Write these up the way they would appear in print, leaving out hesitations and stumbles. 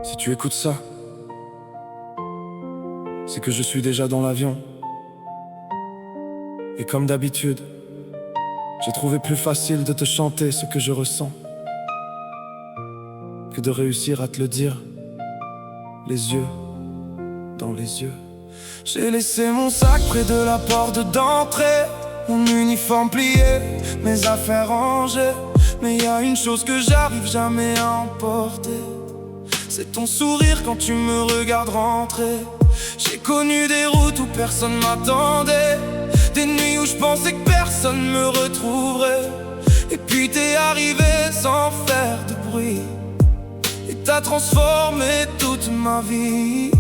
Si tu écoutes ça, c'est que je suis déjà dans l'avion. Et comme d'habitude, j'ai trouvé plus facile de te chanter ce que je ressens que de réussir à te le dire, les yeux dans les yeux. J'ai laissé mon sac près de la porte d'entrée, mon uniforme plié, mes affaires rangées. Mais y a une chose que j'arrive jamais à emporter, c'est ton sourire quand tu me regardes rentrer. J'ai connu des routes où personne m'attendait, des nuits où je pensais que personne me retrouverait. Et puis t'es arrivé sans faire de bruit, et t'as transformé toute ma vie.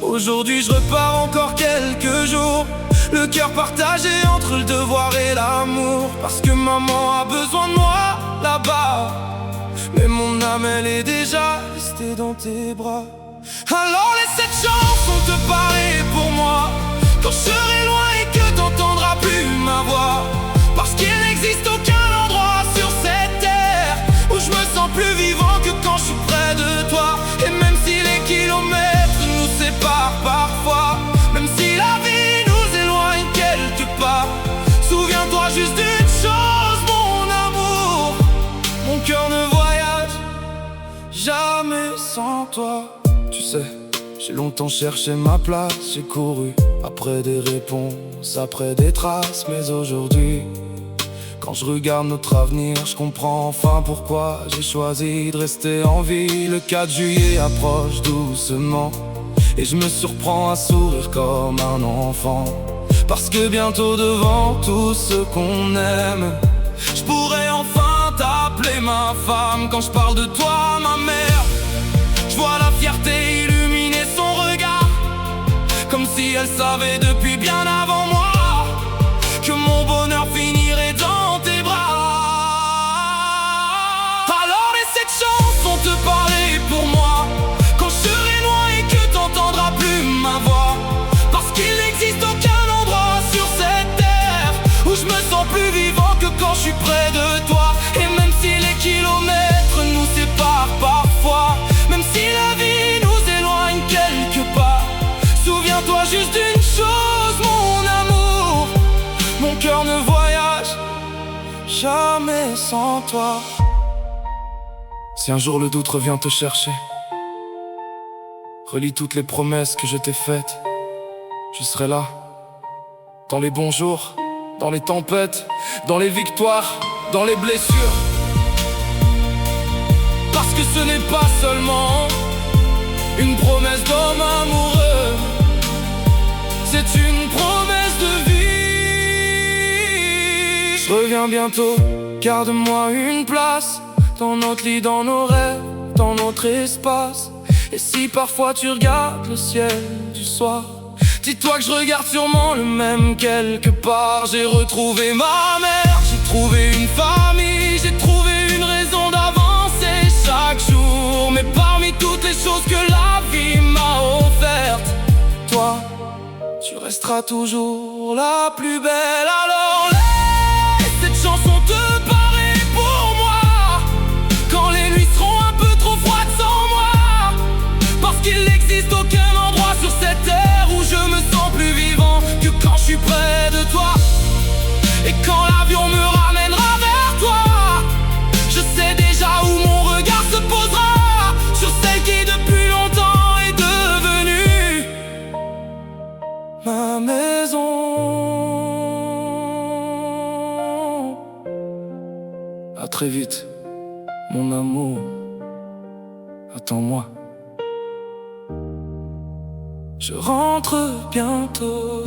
Aujourd'hui je repars encore quelques jours, le cœur partagé entre le devoir et l'amour. Parce que maman a besoin de moi là-bas, mais mon âme elle est déjà restée dans tes bras. Alors laisse cette chanson te parler pour moi, quand je serai loin et que t'entendras plus ma voix. Parce qu'il n'existe aucun endroit sur cette terre où je me sens plus vivant que quand je suis près de toi. Et même si les kilomètres nous séparent parfois, même si la vie nous éloigne quelque part, souviens-toi juste d'une chose, mon amour, mon cœur ne voyage jamais sans toi. Tu sais, j'ai longtemps cherché ma place, j'ai couru après des réponses, après des traces. Mais aujourd'hui, quand je regarde notre avenir, je comprends enfin pourquoi j'ai choisi de rester en vie. Le 4 juillet approche doucement, et je me surprends à sourire comme un enfant. Parce que bientôt devant tout ce qu'on aime, je pourrai enfin t'appeler ma femme. Quand je parle de toi, ma mère, je vois la fierté illuminer son regard, comme si elle savait depuis bien avant moi que mon bonheur finirait dans tes bras. Alors laisse cette chanson te parler pour moi, quand je serai loin et que t'entendras plus ma voix. Parce qu'il n'existe aucun endroit sur cette terre où je me sens plus vivant que quand je suis près de toi. Et même si les kilomètres nous séparent parfois, même si la vie nous éloigne quelque part, souviens-toi juste d'une chose, mon amour, mon cœur ne voyage jamais sans toi. Si un jour le doute revient te chercher, relis toutes les promesses que je t'ai faites. Je serai là, dans les bons jours, dans les tempêtes, dans les victoires, dans les blessures. Parce que ce n'est pas seulement une promesse d'homme amoureux, c'est une promesse de vie. Je reviens bientôt, garde-moi une place dans notre lit, dans nos rêves, dans notre espace. Et si parfois tu regardes le ciel du soir, dis-toi que je regarde sûrement le même quelque part. J'ai retrouvé ma mère, j'ai trouvé une famille, j'ai trouvé une raison d'avancer chaque jour. Mais parmi toutes les choses que la vie m'a offertes, toi, tu resteras toujours la plus belle. Alors laisse cette chanson te parler pour moi, quand les nuits seront un peu trop froides sans moi. Parce qu'il n'existe aucun endroit sur cette terre où je me sens plus vivant que quand je suis près de toi. Et quand l'avion me ramènera vers toi, je sais déjà où mon regard se posera, sur celle qui depuis longtemps est devenue ma maison. À très vite, mon amour, attends-moi, je rentre bientôt.